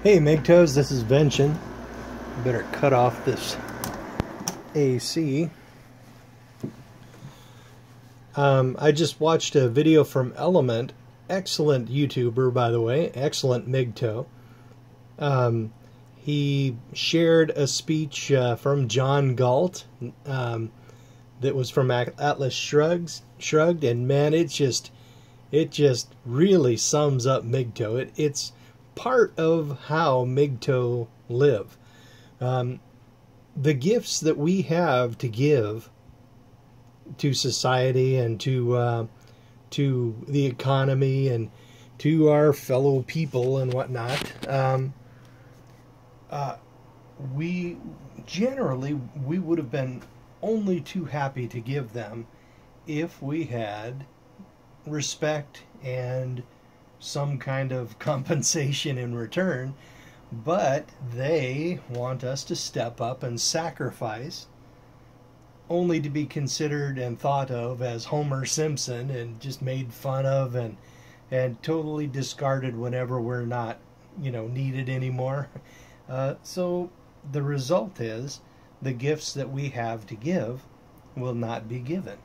Hey MGTOWs, this is Vention. Better cut off this AC. I just watched a video from Element, excellent YouTuber by the way, excellent MGTOW. He shared a speech from John Galt that was from Atlas Shrugged, and man, it just really sums up MGTOW. It's part of how MGTOW live. The gifts that we have to give to society and to the economy and to our fellow people and whatnot, we would have been only too happy to give them if we had respect and some kind of compensation in return. But they want us to step up and sacrifice, only to be considered and thought of as Homer Simpson and just made fun of and totally discarded whenever we're not, needed anymore. So the result is the gifts that we have to give will not be given.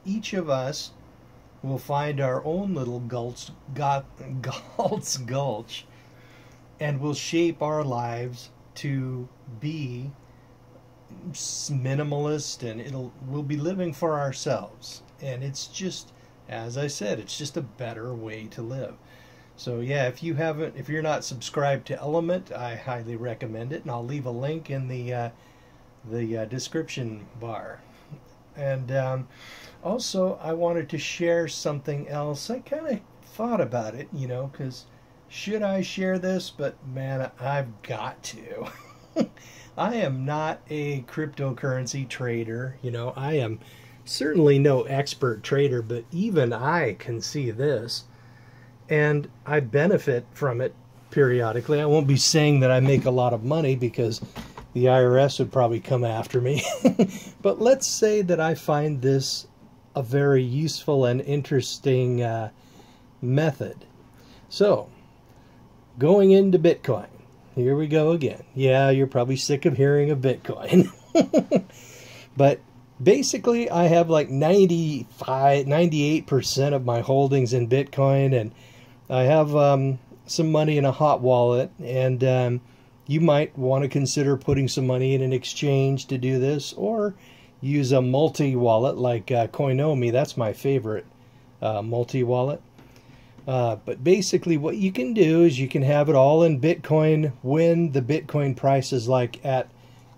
Each of us will find our own little Galt's Gulch, and will shape our lives to be minimalist, and we'll be living for ourselves. And it's just, as I said, it's just a better way to live. So yeah, if you're not subscribed to Element, I highly recommend it, and I'll leave a link in the description bar. And also, I wanted to share something else. I kind of thought about it, because should I share this? But man, I've got to. I am not a cryptocurrency trader. I am certainly no expert trader, but even I can see this, and I benefit from it periodically. I won't be saying that I make a lot of money because the IRS would probably come after me. But let's say that I find this a very useful and interesting method. So, going into Bitcoin. Here we go again. Yeah, you're probably sick of hearing of Bitcoin. But basically, I have like 98% of my holdings in Bitcoin, and I have some money in a hot wallet, and you might want to consider putting some money in an exchange to do this, or use a multi-wallet like Coinomi. That's my favorite multi-wallet. But basically what you can do is you can have it all in Bitcoin when the Bitcoin price is like at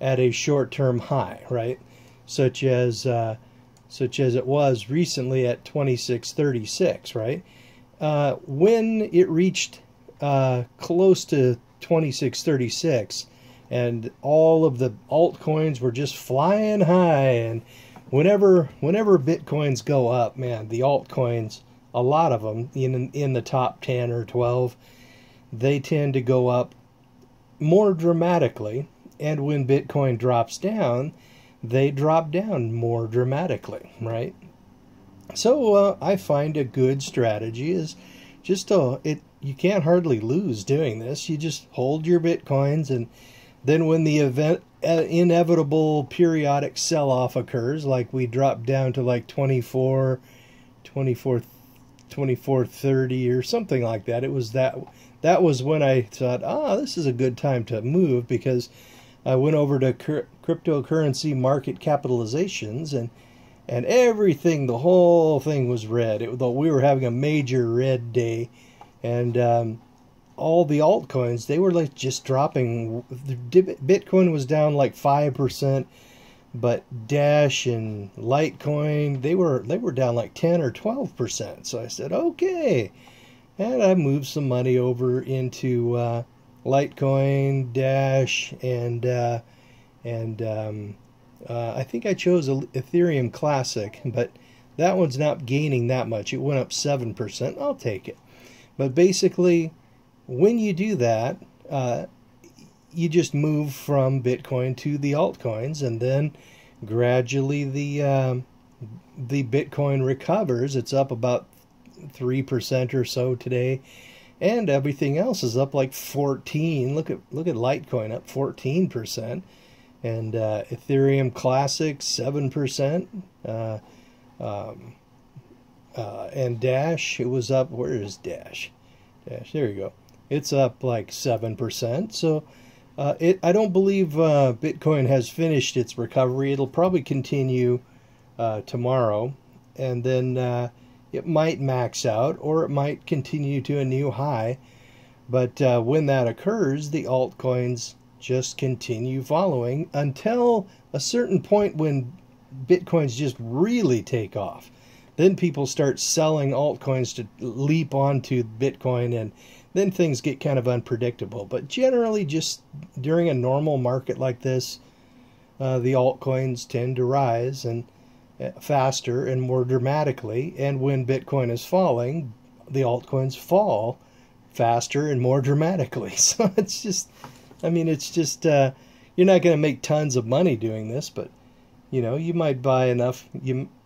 a short-term high, right? Such as it was recently at 2636, right? When it reached close to 2636, and all of the altcoins were just flying high, and whenever Bitcoins go up, man, the altcoins, a lot of them in the top 10 or 12, they tend to go up more dramatically, and when Bitcoin drops down, they drop down more dramatically, right? So I find a good strategy is just you can't hardly lose doing this. You just hold your Bitcoins, and then when the inevitable periodic sell-off occurs, like we dropped down to like 24.30 or something like that, that was when I thought, this is a good time to move, because I went over to cryptocurrency market capitalizations, and everything, the whole thing was red. We were having a major red day, and all the altcoins, they were like just dropping. Bitcoin was down like 5%, but Dash and Litecoin, they were down like 10 or 12%. So I said, okay, and I moved some money over into Litecoin, Dash, and I think I chose Ethereum Classic, but that one's not gaining that much. It went up 7%. I'll take it. But basically, when you do that, you just move from Bitcoin to the altcoins, and then gradually the Bitcoin recovers. It's up about 3% or so today, and everything else is up like 14. Look at Litecoin up 14%, and Ethereum Classic 7%, and Dash, it was up. Where is Dash? There you go. It's up like 7%. So I don't believe Bitcoin has finished its recovery. It'll probably continue tomorrow, and then it might max out, or it might continue to a new high. But when that occurs, the altcoins just continue following until a certain point when Bitcoins just really take off. Then people start selling altcoins to leap onto Bitcoin, and then things get kind of unpredictable. But generally, just during a normal market like this, the altcoins tend to rise and faster and more dramatically. And when Bitcoin is falling, the altcoins fall faster and more dramatically. So it's just, I mean, it's just, you're not going to make tons of money doing this, but you might buy enough.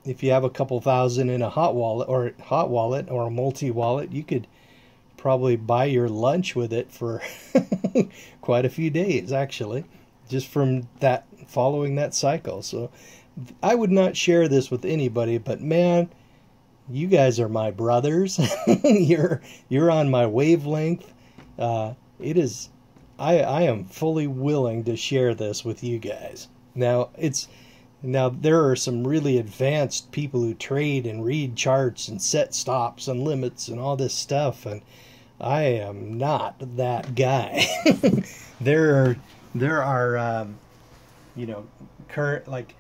If you have a couple thousand in a hot wallet or a multi-wallet, you could probably buy your lunch with it for quite a few days, actually, just from that, following that cycle. So I would not share this with anybody, but man, you guys are my brothers. you're on my wavelength. It is, I am fully willing to share this with you guys. Now there are some really advanced people who trade and read charts and set stops and limits and all this stuff, and I am not that guy. There are current like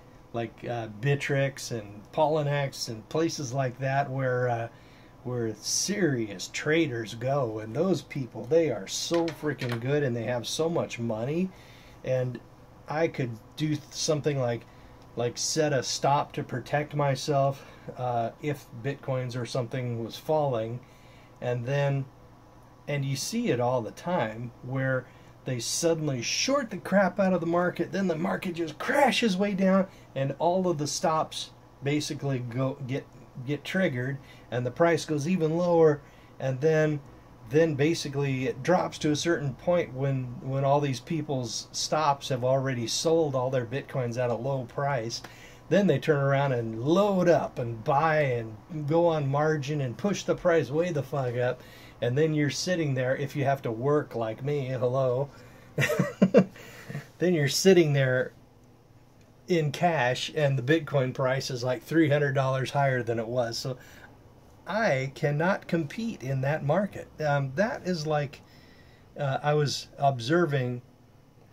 Bittrex and Poloniex and places like that where serious traders go, and those people, they are so freaking good and they have so much money. And I could do something like set a stop to protect myself if Bitcoins or something was falling, and you see it all the time where they suddenly short the crap out of the market, then the market just crashes way down, and all of the stops basically get triggered, and the price goes even lower, and then basically it drops to a certain point when all these people's stops have already sold all their Bitcoins at a low price. Then they turn around and load up and buy and go on margin and push the price way the fuck up. And then you're sitting there, if you have to work like me, hello, then you're sitting there in cash and the Bitcoin price is like $300 higher than it was. So I cannot compete in that market. That is like, I was observing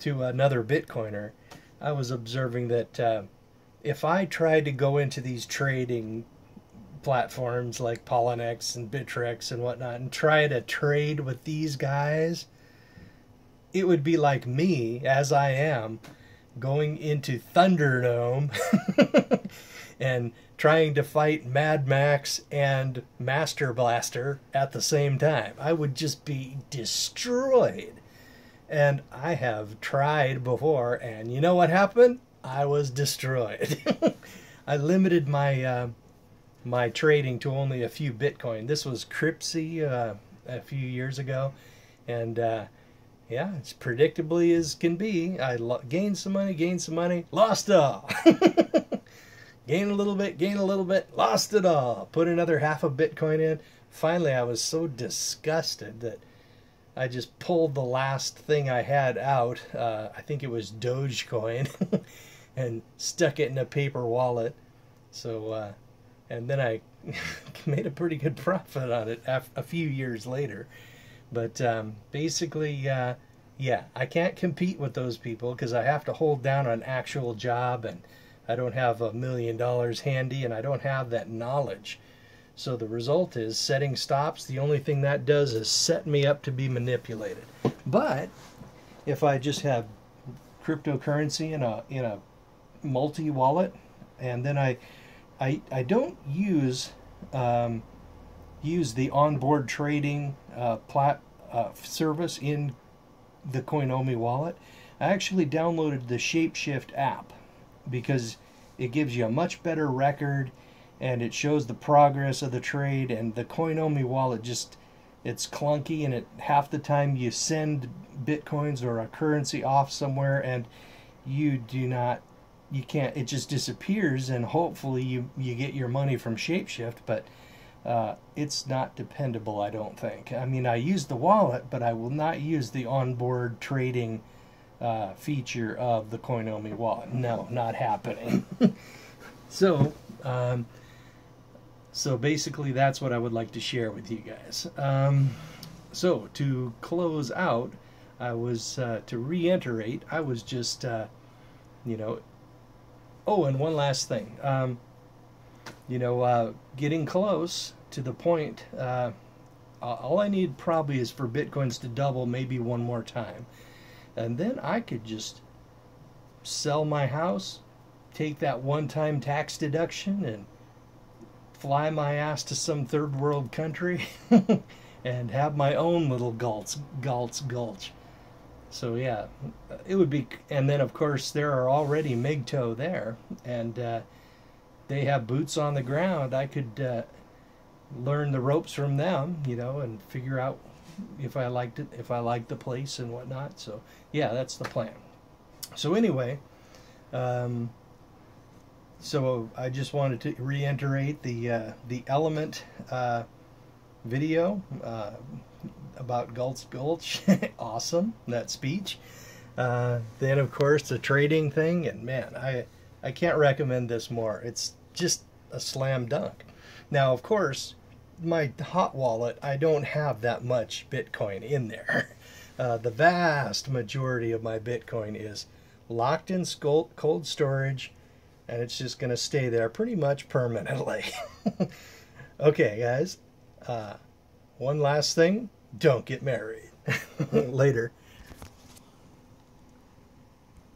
to another Bitcoiner, I was observing that if I tried to go into these trading platforms like Poloniex and Bittrex and whatnot and try to trade with these guys, it would be like me, as I am, going into Thunderdome and trying to fight Mad Max and Master Blaster at the same time. I would just be destroyed. And I have tried before, and you know what happened? I was destroyed. I limited my my trading to only a few Bitcoin. This was Cripsy a few years ago, and yeah, it's predictably as can be. I gained some money, lost it all. Gain a little bit, lost it all. Put another half a Bitcoin in. Finally, I was so disgusted that I just pulled the last thing I had out. I think it was Dogecoin, and stuck it in a paper wallet. So, and then I made a pretty good profit on it a few years later. But basically, yeah, I can't compete with those people because I have to hold down an actual job, and I don't have $1 million handy, and I don't have that knowledge. So the result is setting stops. The only thing that does is set me up to be manipulated. But if I just have cryptocurrency in a multi-wallet, and then I don't use the onboard trading service in the Coinomi wallet. I actually downloaded the Shapeshift app because it gives you a much better record and it shows the progress of the trade, and the Coinomi wallet just it's clunky, and half the time you send bitcoins or a currency off somewhere and you can't, it just disappears, and hopefully you get your money from Shapeshift, but it's not dependable, I don't think. I mean, I use the wallet, but I will not use the onboard trading feature of the Coinomi wallet. No, not happening. So basically that's what I would like to share with you guys. So to close out, I was to reiterate, I was just oh, and one last thing, getting close to the point. All I need probably is for bitcoins to double maybe one more time, and then I could just sell my house, take that one-time tax deduction, and fly my ass to some third world country and have my own little gulch. So yeah, it would be, and then of course there are already MGTOW there, and they have boots on the ground. I could learn the ropes from them, and figure out if I liked it, if I liked the place and whatnot. So yeah, that's the plan. So anyway, so I just wanted to reiterate the Element video about Gulch. Awesome, that speech. Then of course the trading thing, and man, I can't recommend this more. It's just a slam dunk. Now of course, my hot wallet, I don't have that much Bitcoin in there. The vast majority of my Bitcoin is locked in cold storage, and it's just going to stay there pretty much permanently. Okay, guys. One last thing. Don't get married. Later.